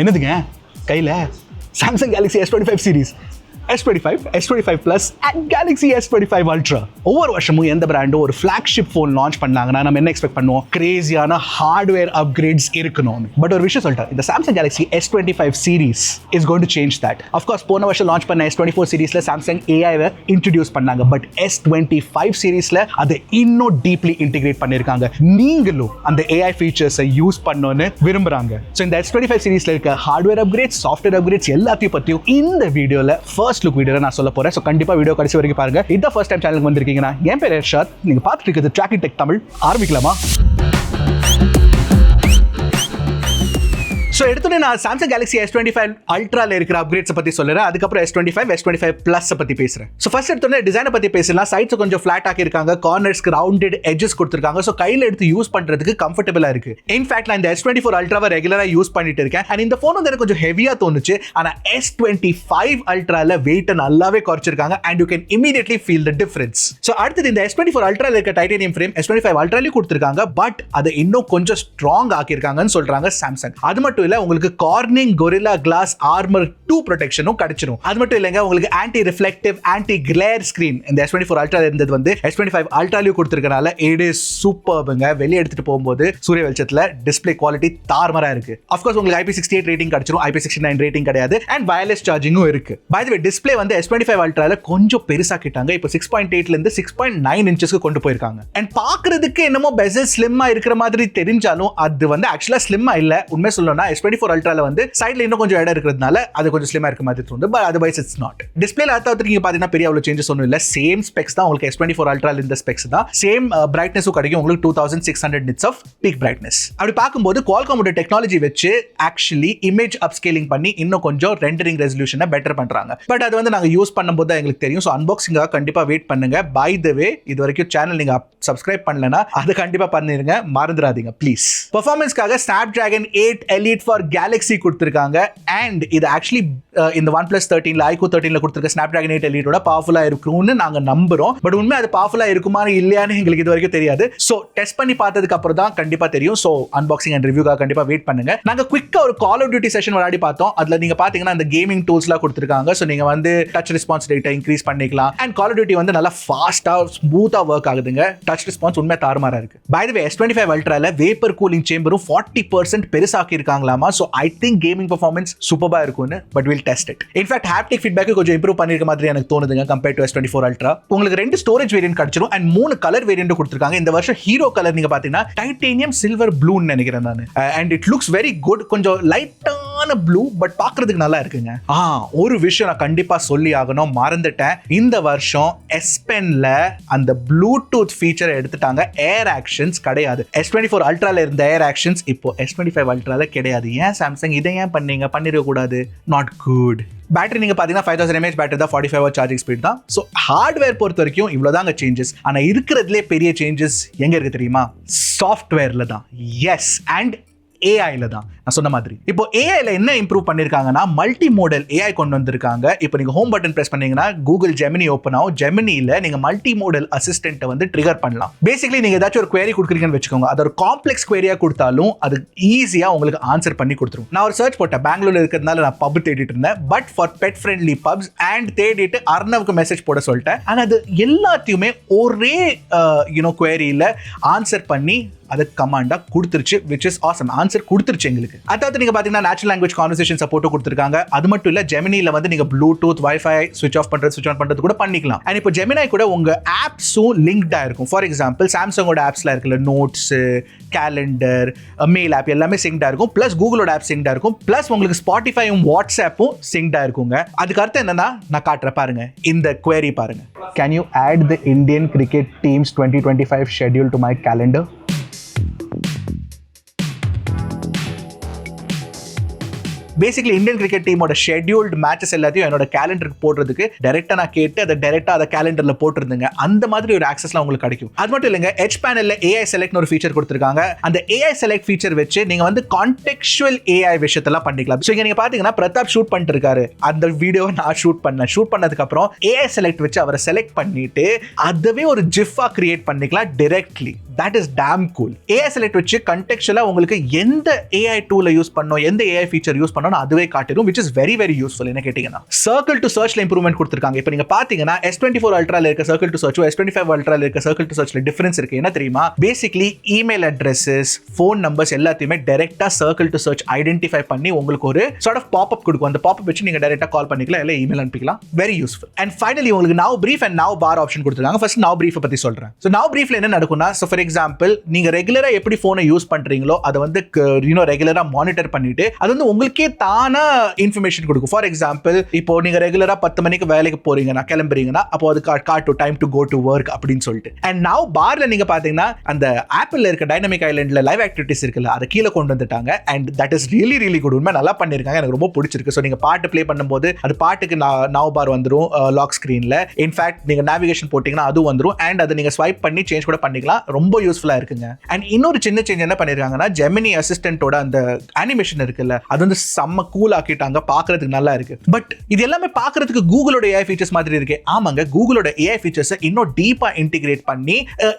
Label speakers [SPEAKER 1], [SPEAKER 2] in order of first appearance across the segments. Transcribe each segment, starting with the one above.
[SPEAKER 1] என்னதுங்க கையில் Samsung Galaxy S25 series, S25, S25 Plus and Galaxy S25 Ultra. ஒவ்வொரு வருஷமும் எந்த பிராண்டும் ஒரு ஃபிளாக்ஷிப் ஃபோன் லான்ச் பண்ணாங்கன்னா நம்ம என்ன எக்ஸ்பெக்ட் பண்ணுவோம்? கிரேசியான ஹார்ட்வேர் அப்கிரேட்ஸ் இருக்கணும். பட் ஒரு விஷயம் சொல்லிட்டேன், இந்த Samsung Galaxy S25 series is going to change that. Of course போன வருஷம் லான்ச் பண்ண S24 சீரிஸ்ல சாம்சங் ஏஐவை இன்ட்ரடியூஸ் பண்ணாங்க. பட் S25 சீரிஸ்ல அதை இன்னும் டீப்லி இன்டிகிரேட் பண்ணியிருக்காங்க. நீங்களும் அந்த ஏஐ ஃபீச்சர்ஸை யூஸ் பண்ணணும்னு விரும்புறாங்க. ஸோ இந்த S25 சீரிஸ்ல இருக்க ஹார்ட்வேர் அப்கிரேட்ஸ், சாஃப்ட்வேர் அப்கிரேட்ஸ் எல்லாத்தையும் பற்றியும் இந்த வீடியோல ஃபர்ஸ்ட் லுக் வீடியோ நான் சொல்ல போறேன். சோ கண்டிப்பா வீடியோ கடைசி வரைக்கும் பாருங்க. இந்த ஃபர்ஸ்ட் டைம் சேனலுக்கு வந்திருக்கீங்கன்னா என் பேர் எர்ஷாத், நீங்க பார்த்துட்டு இருக்கிறது Trakin Tech தமிழ். ஆரம்பிக்கலாமா? ஸோ எடுத்துட்டு நான் சாம்சங் கேலக்ஸி S25 அல்ட்ரால இருக்கிற அப்கிரேட்ஸை பற்றி சொல்லுறேன். அதுக்கப்புறம் S25 Plus பற்றி பேசுகிறேன். ஸோ ஃபர்ஸ்ட் எடுத்தோன்னே டிசைனை பற்றி பேசலாம். சைட்ஸ் கொஞ்சம் ஃபிளாட் ஆக்கியிருக்காங்க, கார்னர்ஸ்க்கு ரவுண்டட் எட்ஜஸ் கொடுத்துருக்காங்க. ஸோ கையில் எடுத்து யூஸ் பண்ணுறதுக்கு கம்ஃபர்டபுளாக இருக்கு. இன்ஃபேக்ட் நான் இந்த S24 அல்ட்ராவை ரெகுலராக யூஸ் பண்ணிட்டு இருக்கேன். அண்ட் இந்த ஃபோன் வந்து எனக்கு கொஞ்சம் ஹெவியாக தோணுச்சு. ஆனால் S25 அல்ட்ரால வெயிட்டை நல்லாவே குறைச்சிருக்காங்க. And you can immediately feel the difference. So அடுத்தது இந்த S24 அல்ட்ரால இருக்க டைட்டேனியம் ஃப்ரேம் S25 அல்ட்ராலையும் கொடுத்துருக்காங்க. பட் அதை இன்னும் கொஞ்சம் ஸ்ட்ராங் ஆக்கியிருக்காங்கன்னு சொல்றாங்க சாம்சங். அது மட்டும் இல்ல, உங்களுக்கு கார்னிங் கொரில்லா கிளாஸ் ஆர்மர் 2 ப்ரொடெக்ஷனும் கிடைச்சிரும். அது மட்டும் இல்லங்க, உங்களுக்கு anti reflective anti Clare screen இந்த S24 அல்ட்ரா இருந்தது வந்து S25 அல்ட்ராலையும் கொடுத்திருக்கனால இட் இஸ் சூப்பர்ங்க. வெளிய எடுத்துட்டு போகும்போது சூரிய வெளிச்சத்துல டிஸ்ப்ளே குவாலிட்டி தாறுமாறா இருக்கு. ஆஃப் கோர்ஸ் உங்களுக்கு IP68 ரேட்டிங் கிடைச்சிரும், IP69 ரேட்டிங் கிடையாது. அண்ட் வயர்லெஸ் சார்ஜிங்கும் இருக்கு. பை தி வே டிஸ்ப்ளே வந்து S25 அல்ட்ரால கொஞ்சம் பெருசாக்கிட்டாங்க. இப்போ 6.8ல இருந்து 6.9 இன்ச்சஸ்க்கு கொண்டு போயிருக்காங்க. அண்ட் பாக்குறதுக்கு என்னமோ பெசல் ஸ்லிம்மா இருக்கிற மாதிரி தெரிஞ்சாலும் அது வந்து ஆக்சுவலா ஸ்லிம்மா இல்ல. உண்மை சொல்லணும்னா S24 அல்ட்ரால வந்து சைடுல இன்னும் கொஞ்சம் இடம் இருக்கிறதுனால அது கொஞ்சம் ஸ்லிம்மா இருக்க மாதிரி தோணுது. But otherwise it's not. டிஸ்ப்ளேல அதாவது நீங்க பாத்தீங்கன்னா பெரிய அவ்வளவு சேஞ்சஸ் ஒன்றும் இல்ல. சேம் ஸ்பெக்ஸ் தான் உங்களுக்கு S24 அல்ட்ரால இந்த ஸ்பெக்ஸ் தான். சேம் பிரைட்னஸும் கிடைக்கும் உங்களுக்கு 2600 nits ஆஃப் பீக் பிரைட்னஸ். அப்படி பார்க்கும்போது குவால்காமோட டெக்னாலஜி வச்சு ஆக்சுவலி இமேஜ் அப்ஸ்கேலிங் பண்ணி இன்னும் கொஞ்சம் ரெண்டரிங் ரெசல்யூஷனை பெட்டர் பண்றாங்க. பட் அது வந்து நாங்க யூஸ் பண்ணும்போது தான் எங்களுக்கு தெரியும். ஸோ அன்பாக்சிங்காக கண்டிப்பா வெயிட் பண்ணுங்க. பை த வே இது வரைக்கும் சேனல் நீங்க சப்ஸ்கிரைப் பண்ணலனா அது கண்டிப்பா பண்ணிருங்க, மறந்துடாதீங்க ப்ளீஸ். பெர்ஃபார்மன்ஸ்க்காக Snapdragon 8 Elite for Galaxy கொடுத்திருக்காங்க. அண்ட் இது ஆக்சுவலி இந்த OnePlus 13ல iQOO 13ல கொடுத்திருக்க Snapdragon 8 Eliteோட பவர்ஃபுல்லா இருக்கும்னு நாங்க நம்புறோம். பட் உண்மை அது பவர்ஃபுல்லா இருக்குமா இல்லையான்னு எங்களுக்கு இது வரைக்கும் தெரியாது. சோ டெஸ்ட் பண்ணி பார்த்ததுக்கு அப்புறம் தான் கண்டிப்பா தெரியும். சோ அன்பாக்சிங் அண்ட் ரிவ்யூக்காக கண்டிப்பா வெயிட் பண்ணுங்க. நாங்க குயிக்கா ஒரு கால் ஆஃப் டியூட்டி செஷன் விளையாடி பார்த்தோம். அதுல நீங்க பாத்தீங்கன்னா இந்த கேமிங் டூல்ஸ்லாம் கொடுத்திருக்காங்க. சோ நீங்க வந்து டச் ரெஸ்பான்ஸ் ரேட்டை இன்க்ரீஸ் பண்ணிக்கலாம். அண்ட் கால் ஆஃப் டியூட்டி வந்து நல்லா ஃபாஸ்டா ஸ்மூத்தா ஒர்க் ஆகுதுங்க. டச் ரெஸ்பான்ஸ் உண்மை தாறுமாறா இருக்கு. பை தி வே S25 அல்ட்ரால வேப்பர் கூலிங் சேம்பரும் 40% பெருசாக்கி இருக்காங்களாமா. So I think gaming performance சூப்பரா இருக்கும்னு. But will test it. In fact haptic feedback கொஞ்சம் இம்ப்ரூவ் பண்ணிருக்க மாதிரி எனக்கு தோணுதுங்க கம்பேர்ட் டு S24 அல்ட்ரா. உங்களுக்கு 2 ஸ்டோரேஜ் வேரியன்ட் கிடைச்சிரும். அண்ட் 3 கலர் வேரியன்ட் கொடுத்திருக்காங்க. இந்த வருஷம் ஹீரோ கலர் நீங்க பாத்தீங்கன்னா டைட்டேனியம் சில்வர் ப்ளூன்னு நினைக்கிறேன் நான். And it looks very good. கொஞ்சம் லைட்டான ப்ளூ பட் பாக்குறதுக்கு நல்லா இருக்குங்க. ஒரு விஷயம் நான் கண்டிப்பா சொல்லி ஆகணும், மறந்துட்டேன். இந்த வருஷம் S Penல அந்த ப்ளூடூத் ஃபீச்சரை எடுத்துட்டாங்க. ஏர் ஆக்ஷன்ஸ் கிடையாது. S24 அல்ட்ரால இருந்த ஏர் ஆக்ஷன்ஸ் இப்போ S25 அல்ட்ரால கிடையாது. ஏன் சாம்சங் இதை ஏன் பண்ணீங்க? பண்ணிருக்க கூடாது. Not good. பேட்டரி நீங்க பாத்தீங்கன்னா 5000 mAh பேட்டரி தான், 45 வாட் சார்ஜிங் ஸ்பீட் தான். சோ ஹார்ட்வேர் பொறுத்த வரைக்கும் இவ்வளவுதாங்க சேஞ்சஸ். ஆனா இருக்கிறதுலே பெரிய சேஞ்சஸ் எங்க இருக்கு தெரியுமா? சாஃப்ட்வேர்ல தான். எஸ், அண்ட் ஏஐல தான். நான் சொன்ன மாதிரி இப்போ ஏஐல என்ன இம்ப்ரூவ் பண்ணிருக்காங்கன்னா மல்டி மோடல் ஏஐ கொண்டு வந்திருக்காங்க. இப்போ நீங்க ஹோம் பட்டன் பிரஸ் பண்ணீங்கன்னா கூகுள் ஜெமினி ஓப்பன் ஆகும். ஜெமினில நீங்க மல்டி மோடல் அசிஸ்டன்ட்டை வந்து ட்ரிகர் பண்ணலாம். பேசிக்கலி நீங்க ஏதாச்சும் ஒரு query கொடுக்குறீங்கன்னு வச்சுக்கோங்க, அது ஒரு காம்ப்ளெக்ஸ் queryயா கொடுத்தாலும் அது ஈஸியா உங்களுக்கு ஆன்சர் பண்ணி கொடுத்துரும். நான் ஒரு சர்ச் போட்டேன், பெங்களூர்ல இருக்கிறதுனால நான் பப் தேடிட்டு இருந்தேன். But for bed friendly puffs and தேடிட்டு அர்ணவுக்கு மெசேஜ் போட சொல்லிட்டேன். ஆனா அது எல்லாத்தையுமே ஒரே queryல ஆன்சர் பண்ணி அது கமாண்டா கொடுத்துருச்சு, which is awesome. ஆன்சர் கொடுத்துருச்சு எங்களுக்கு. அதாவது நீங்க பாத்தீங்கன்னா நேச்சுரல் லாங்குவேஜ் கான்வர்சேஷன் சப்போர்ட் கொடுத்திருக்காங்க. அது மட்டும் இல்ல, ஜெமினில வந்து நீங்க ப்ளூடூத், வைஃபை ஸ்விட்ச் ஆஃப் பண்றது, ஸ்விட்ச் ஆன் பண்றது கூட பண்ணிக்கலாம். அண்ட் இப்போ ஜெமினி கூட உங்க ஆப்ஸும் லிங்க்டா இருக்கும். ஃபார் எக்ஸாம்பிள் சாம்சங்கோட ஆப்ஸ்ல இருக்குல்ல, நோட்ஸ், கேலண்டர், மெயில் ஆப் எல்லாமே சிங்க்டா இருக்கும். பிளஸ் கூகுளோட ஆப் சிங்க்டா இருக்கும். பிளஸ் உங்களுக்கு ஸ்பாட்டிஃபையும் வாட்ஸ்அப்பும் சிங்க்டா இருக்குங்க. அதுக்கு அர்த்தம் என்னன்னா நான் காட்டுறேன் பாருங்க. இந்த query பாருங்க. Can you add the Indian cricket team's 2025 schedule to my calendar? Basically Indian cricket டீமோட ஷெட்யூல்டு மேட்சஸ் எல்லாத்தையும் என்னோட கேலண்டருக்கு போடுறதுக்கு டைரக்டா நான் கேட்டு அதை டைரக்டா அதை கேலண்டர்ல போட்டுருந்துங்க. அந்த மாதிரி ஒரு ஆக்சஸ்லாம் உங்களுக்கு கிடைக்கும். அது மட்டும் இல்லைங்க, எட்ஜ் பேனல்ல ஏஐ செலக்ட்னு ஒரு ஃபீச்சர் கொடுத்திருக்காங்க. அந்த ஏஐ செலக்ட் ஃபீச்சர் வச்சு நீங்க வந்து கான்டெக்சுவல் ஏஐ விஷயத்தெல்லாம் பண்ணிக்கலாம். ஸோ இங்க நீங்க பாத்தீங்கன்னா பிரதாப் ஷூட் பண்ணிட்டு இருக்காரு. அந்த வீடியோவை நான் ஷூட் பண்ணதுக்கு அப்புறம் ஏஐ செலக்ட் வச்சு அவரை செலக்ட் பண்ணிட்டு அதவே ஒரு ஜிஃபா கிரியேட் பண்ணிக்கலாம் directly. That is damn cool. AI select வச்சு கண்டெக்சுவலா உங்களுக்கு எந்த AI டூலை யூஸ் பண்ணணும், எந்த AI ஃபீச்சர் யூஸ் பண்ணணும் அதுவே காட்டிடும், which is very very useful. என்ன கேட்டீங்கன்னா சர்க்கிள் டு சர்ச்ல இம்ப்ரூவ்மெண்ட் கொடுத்திருக்காங்க. இப்போ நீங்க பாத்தீங்கன்னா S24 அல்ட்ரால இருக்க சர்க்கிள் டு சர்ச், S25 அல்ட்ரால இருக்க சர்க்கிள் டு சர்ச்ல டிஃபரன்ஸ் இருக்கு. என்ன தெரியுமா? Basically email addresses, phone numbers எல்லாத்தையுமே டைரக்டா சர்க்கிள் டு சர்ச் ஐடென்டிஃபை பண்ணி உங்களுக்கு ஒரு சார்ட் ஆஃப் பாப்அப் கொடுக்கும். அந்த பாப்அப் வச்சு நீங்க டைரக்டா கால் பண்ணிக்கலாம், இல்ல இமெயில் அனுப்பிக்கலாம். Very useful. அண்ட் ஃபைனலி உங்களுக்கு Now Brief and Now Bar option கொடுத்திருக்காங்க. ஃபர்ஸ்ட் நவ் பிரீஃப் பத்தி சொல்றேன். சோ நவ் பிரீஃப்ல என்ன நடக்கும்னா, சோ ஃபார் எக்ஸாம்பிள் நீங்க ரெகுலரா எப்படி போனை யூஸ் பண்றீங்களோ அதை வந்து ரெகுலரா மானிட்டர் பண்ணிட்டு அது வந்து உங்களுக்கே தானா இன்ஃபர்மேஷன் கொடுக்கும். ஃபார் எக்ஸாம்பிள் இப்போ நீங்க ரெகுலரா 10 மணிக்கு வேலைக்கு போறீங்கன்னா, கிளம்புறீங்கன்னா, அப்போ அது காட்டு time to go to work அப்படின்னு சொல்லிட்டு. அண்ட் நவ் பார்ல நீங்க பாத்தீங்கன்னா அந்த ஆப்பிள்ல இருக்க டைனமிக் ஐலண்ட்ல லைவ் ஆக்டிவிட்டிஸ் இருக்குல்ல, அதை கீழே கொண்டு வந்துட்டாங்க. And that is really really good. உண்மை நல்லா பண்ணிருக்காங்க, எனக்கு ரொம்ப பிடிச்சிருக்கு. ஸோ நீங்க பாட்டு ப்ளே பண்ணும்போது அது பாட்டுக்கு நவ் பார் வந்துடும் லாக் ஸ்கிரீன்ல. இன்ஃபேக்ட் நீங்க நேவிகேஷன் போட்டீங்கன்னா அது வந்துடும். அண்ட் அதை நீங்க ஸ்வைப் பண்ணி சேஞ்ச் கூட பண்ணிக்கலாம். ரொம்ப யூஸ்ஃபுல்லா இருக்குங்க. அண்ட் இன்னொரு சின்ன சேஞ்ச் என்ன பண்ணிருக்காங்கன்னா, ஜெமினி அசிஸ்டன்ட்டோட அந்த அனிமேஷன் இருக்குல்ல, அது வந்து செம்ம கூல் ஆக்கிட்டாங்க, பாக்குறதுக்கு நல்லா இருக்கு. பட் இது எல்லாமே பாக்குறதுக்கு கூகுளோட AI ஃபீச்சர்ஸ் மாதிரி இருக்கு. ஆமாங்க, கூகுளோட AI ஃபீச்சர்ஸ் இன்னும் டீப்பா இன்டிகிரேட் பண்ணி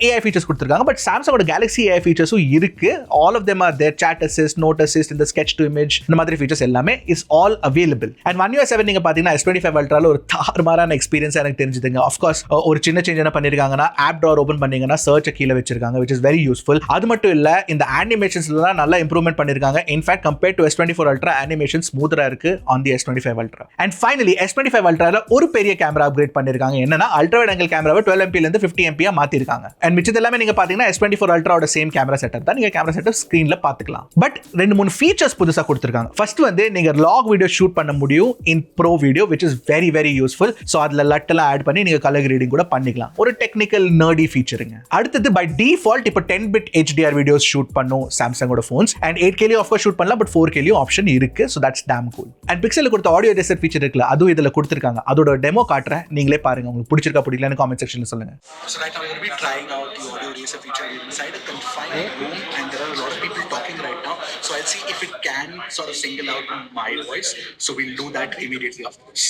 [SPEAKER 1] AI ஃபீச்சர்ஸ் கொடுத்திருக்காங்க. பட் சாம்சங்கோட கேலக்ஸி AI ஃபீச்சர்ஸும் இருக்கு. All of them are there. chat assist, note assist, இந்த sketch to image, இந்த மாதிரி ஃபீச்சர்ஸ் எல்லாமே is all available. And One UI 7 நீங்க பாத்தீங்கன்னா S25 அல்ட்ரால ஒரு தாறுமாறான எக்ஸ்பீரியன்ஸ் எனக்கு தெரிஞ்சுதுங்க. ஆஃப் கோர்ஸ் ஒரு சின்ன சேஞ்ச் என்ன பண்ணிருக்காங்கன்னா, ஆப் டோர் ஓபன் பண்ணீங்கன்னா சர்ச் கீழ வச்சிருக்காங்க, which is very useful. அது மட்டும் இல்ல, இந்த அனிமேஷன்ஸ்லாம் நல்லா இம்ப்ரூவ்மென்ட் பண்ணிருக்காங்க. In fact compared to S24 ultra animation ஸ்மூத்தரா இருக்கு on the S25 ultra. And finally S25 அல்ட்ரால ஒரு பெரிய கேமரா அப்கிரேட் பண்ணிருக்காங்க. என்னன்னா, அல்ட்ரா வைட் ஆங்கிள் கேமராவை 12 MP ல இருந்து 50 MP மாத்தி இருக்காங்க. And மிச்சது எல்லாமே நீங்க பாத்தீங்கன்னா S24 அல்ட்ராவோட சேம் கேமரா செட்டப் தான். நீங்க கேமரா செட்டப் ஸ்கிரீன்ல பாத்துக்கலாம். பட் 2-3 ஃபீச்சர்ஸ் புதுசா கொடுத்திருக்காங்க. ஃபர்ஸ்ட் வந்து நீங்க லாக் வீடியோ ஷூட் பண்ண முடியும் in pro video, which is very very useful. So அதுல லட்டெல்லாம் ஆட் பண்ணி நீங்க கலர் கிரேடிங் கூட பண்ணிக்கலாம். ஒரு டெக்னிக்கல் நர்டி ஃபீச்சருங்க. அடுத்தது பை டிஃபால்ட் இப்போ 10-bit HDR வீடியோஸ் ஷூட் பண்ணும் சாம்சங்கோட phones. And 8K of course shoot பண்ணலாம், பட் 4K ஆப்ஷன் இருக்கு. So that's damn cool. And பிக்சல்ல கொடுத்த ஆடியோ ரெசர் ஃபீச்சர் இருக்குல்ல, அதுவும் இதுல கொடுத்திருக்காங்க. அதோட டெமோ காட்டுறேன், நீங்களே பாருங்க. உங்களுக்கு பிடிச்சிருக்கா பிடிக்கலன்னு காமெண்ட் செக்ஷன்ல சொல்லுங்க. So right now we're going to be trying out the audio eraser feature inside a confined room, and there are a lot of people talking right now. So I'll see if it can sort of single out my voice. So we'll do that immediately, of course.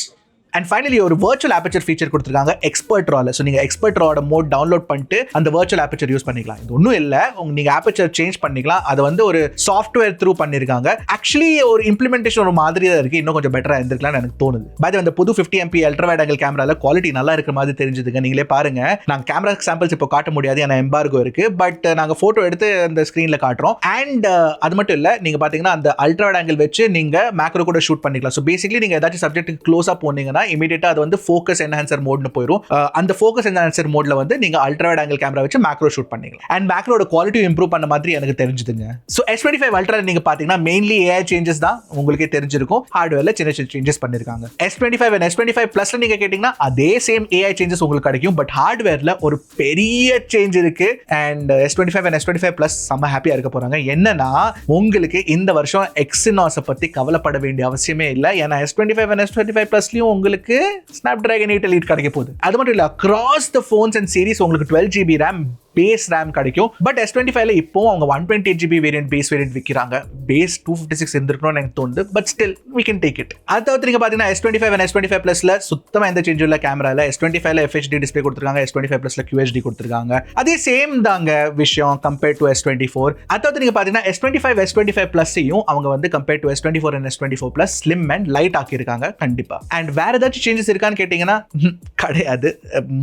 [SPEAKER 1] And finally ஒரு virtual aperture feature கொடுத்துருக்காங்க expert ரால. So நீங்கள் expert ராவோட mode download பண்ணிட்டு அந்த virtual aperture use பண்ணிக்கலாம். இது ஒன்றும் இல்லை, நீங்கள் ஆப்பர்ச்சர் சேஞ்ச் பண்ணிக்கலாம். அதை வந்து ஒரு சாஃப்ட்வேர் த்ரூ பண்ணியிருக்காங்க. ஆக்சுவலி ஒரு இம்ப்ளிமெண்டேஷன் ஒரு மாதிரி தான் இருக்குது, இன்னும் கொஞ்சம் பெட்டராக இருந்திருக்கலாம்னு எனக்கு தோணுது. பட் அந்த புது 50 MP அல்ட்ரா வைட் ஆங்கிள் கேமரால குவாலிட்டி நல்லா இருக்கிற மாதிரி தெரிஞ்சுதுங்க. நீங்களே பாருங்க. நாங்கள் கேமரா சாம்பிள்ஸ் இப்போ காட்ட முடியாது, ஏன்னா எம்பார்கோ இருக்கு. பட் நாங்கள் ஃபோட்டோ எடுத்து அந்த ஸ்க்ரீனில் காட்டுறோம். அண்ட் அது மட்டும் இல்லை, நீங்கள் பார்த்தீங்கன்னா அந்த அல்ட்ரா வைட் ஆங்கிள் வச்சு நீங்கள் மேக்ரோ கூட ஷூட் பண்ணிக்கலாம். ஸோ பேசிக்கலி நீங்கள் ஏதாச்சும் சப்ஜெக்ட் க்ளோஸாக போனீங்கன்னா இமீடியட்டா அது வந்து ஃபோக்கஸ் என்ஹான்சர் மோட்னு போயிடும். அந்த ஃபோக்கஸ் என்ஹான்சர் மோட்ல வந்து நீங்க அல்ட்ரா வைட் ஆங்கிள் கேமரா வச்சு மேக்ரோ ஷூட் பண்ணிக்கலாம். அண்ட் மேக்ரோட குவாலிட்டி இம்ப்ரூவ் பண்ண மாதிரி எனக்கு தெரிஞ்சுதுங்க. ஸோ S25 அல்ட்ரா நீங்க பாத்தீங்கன்னா மெயின்லி AI சேஞ்சஸ் தான் உங்களுக்கே தெரிஞ்சிருக்கும். ஹார்ட்வேர்ல சின்ன சின்ன சேஞ்சஸ் பண்ணிருக்காங்க. S25 and S25 பிளஸ்ல நீங்க கேட்டீங்கன்னா அதே சேம் AI சேஞ்சஸ் உங்களுக்கு கிடைக்கும். பட் ஹார்ட்வேர்ல ஒரு பெரிய சேஞ்ச் இருக்கு. And S25 and S25 plus செம்ம ஹாப்பியா இருக்க போறாங்க. என்னன்னா, உங்களுக்கு இந்த வருஷம் எக்ஸினாஸ் பத்தி கவலைப்பட வேண்டிய அவசியமே இல்லை. ஏன்னா S25 and S25 பிளஸ்லயும் உங்களுக்கு Snapdragon 8 Elite கிடைக்க போகுது. அது மட்டும் இல்ல, across the phones and series உங்களுக்கு 12GB RAM பேஸ் RAM கிடைக்கும். பட் S25ல இப்போ அவங்க 128GB வேரியன்ட் பேஸ் வேரியன்ட் விற்கிறாங்க. பேஸ் 256 இருந்திருக்கணும்னு எனக்கு தோணுது. But still we can take it. அதாவது நீங்க பாத்தீங்கன்னா S25 and S25 பிளஸ்ல சுத்தமா எந்த சேஞ்ச் இல்ல. கேமரால S25ல FHD டிஸ்ப்ளே கொடுத்திருக்காங்க, S25 பிளஸ்ல QHD கொடுத்திருக்காங்க. அதே சேம் தாங்க விஷயம் கம்பேர்ட் டு S24. அதாவது நீங்க பாத்தீங்கன்னா S25 S25 பிளஸ்ஸையும் அவங்க வந்து compared to S24 and S24 plus slim and light ஆக்கி இருக்காங்க கண்டிப்பா. அண்ட் வேற ஏதாச்சும் சேஞ்சஸ் இருக்கான்னு கேட்டீங்கன்னா கிடையாது.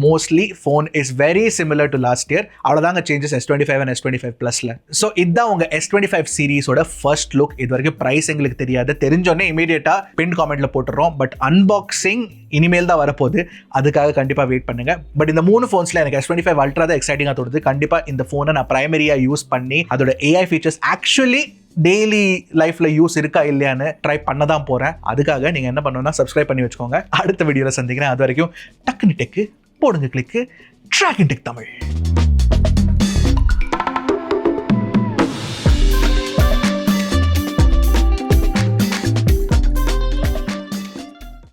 [SPEAKER 1] Mostly phone is very similar to last year. அவ்வளவுதாங்க சேஞ்சஸ் S25 and S25 பிளஸ்ல. சோ இதுதான் உங்க S25 சீரிஸோட ஃபர்ஸ்ட் லுக். இது வரைக்கும் பிரைஸ் எங்களுக்கு தெரியாது. தெரிஞ்சோடனே இமீடியட்டா பின் காமெண்ட்ல போட்டுறோம். பட் அன்பாக்சிங் இனிமேல் தான் வரப்போகுது. அதுக்காக கண்டிப்பா வெயிட் பண்ணுங்க. பட் இந்த 3 ஃபோன்ஸ்ல எனக்கு S25 அல்ட்ரா தான் எக்ஸைட்டிங்கா தோணுது. கண்டிப்பா இந்த ஃபோனை நான் பிரைமரியா யூஸ் பண்ணி அதோட AI ஃபீச்சர்ஸ் ஆக்சுவலி டெய்லி லைஃப்ல யூஸ் இருக்கா இல்லையான்னு ட்ரை பண்ண தான் போறேன். அதுக்காக நீங்க என்ன பண்ணணும்னா சப்ஸ்கிரைப் பண்ணி வச்சுக்கோங்க. அடுத்த வீடியோல சந்திக்கிறேன். அது வரைக்கும் டக்குனு டெக்கு போடுங்க கிளிக்கு. Trakin Tech Tamil.